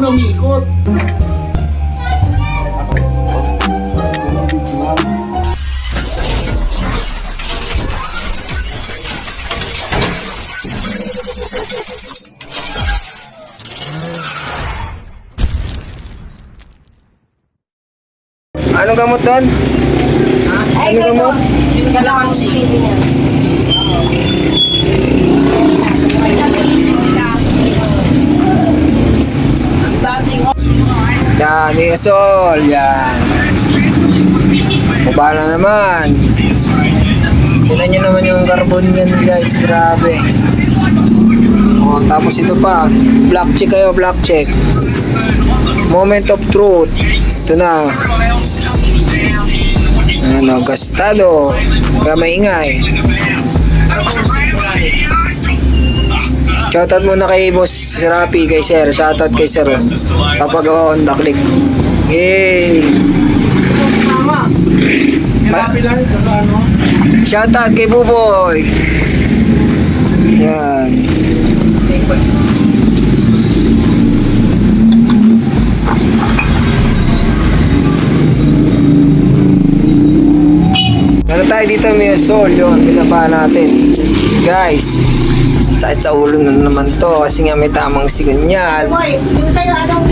na umiikot. Anong gamot doon? Anong gamot? Yung kalamansi. Yan, Isol. Yan. Baba na naman. Tignan nyo naman yung carbon yan guys. Grabe. Oh, tapos ito pa. Black check kayo, black check. Moment of truth. Ito na. Ano, gastado. Kaya maingay. Shoutout muna kay Boss Rapi, kay Sir. Shoutout kay Sir. Papagawa on the click. Hey! Shoutout kay Buboy. Yan. Ano tayo dito, may sol yun. Pinaba natin. Guys, sakit sa ulo na naman to kasi nga may tamang sigunyal. Boy, yung sa'yo, anong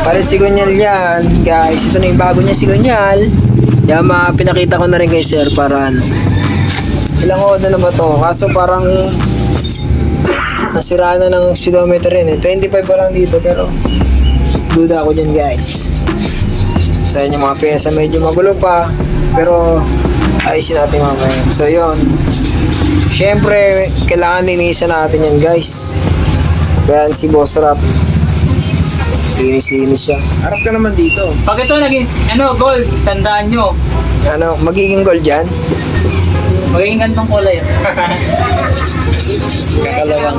Para sigunyal yan, guys. Ito na yung bago niya sigunyal. Yan, pinakita ko na rin kay Sir para ano. Ilang oda na ba to? Kaso parang nasiraan na ng speedometer yun eh. 25 pa lang dito pero duda ako dyan guys. Sa inyo mga pyesa medyo magulo pa pero ayusin natin mamaya. So yun. Siyempre, kailangan linisan natin yan guys. Kaya si Boss Rap. Linis-linis siya. Harap ka naman dito. Pag ito naging gold, tandaan nyo. Ano, magiging gold dyan? Magiging gantong kulay. Kakalawang.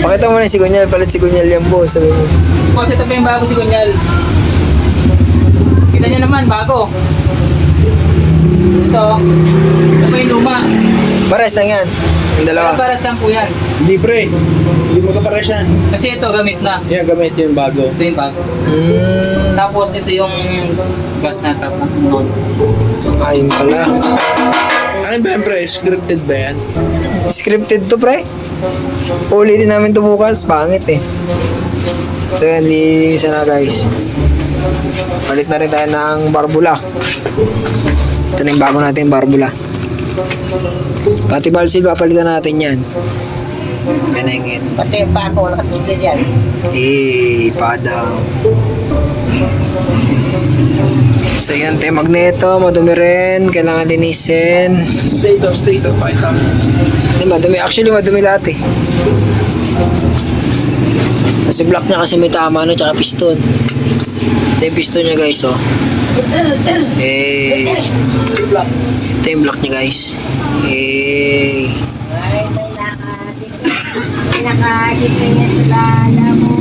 Pakita mo na si Gunyal, palit si Gunyal yan po. Sabi mo. Boss, ito pa yung bago si Gunyal. Kita nyo naman, bago. Ito pa yung luma. Pares lang yan. Yung dalawa. Pero paras lang po yan. Hindi pre. Hindi mo kapares yan. Kasi ito, gamit na. Yan, gamit yung bago. Ito yung bago. Hmm. Tapos ito yung gas na trap na noon. Ayun pala. Ano ba yan pre? Scripted ba yan? Scripted to pre. Ulitin namin to bukas. Pangit eh. So yan, linisan na guys. Palit na rin tayo ng barbula. Ito na yung bago natin barbula. Pati balsil, papalitan natin yan. Ganengin. Pati yung bago, naka-display dyan. Padaw. So yan, tayo magneto, madumi rin, kailangan linisin. State of fight. Hindi, madumi. Actually, madumi lahat eh. Kasi block niya kasi may tama no, tsaka piston. Ito yung piston niya guys, oh. Ito yung block niya guys. Ay, may nakadip na niya sa lala mo.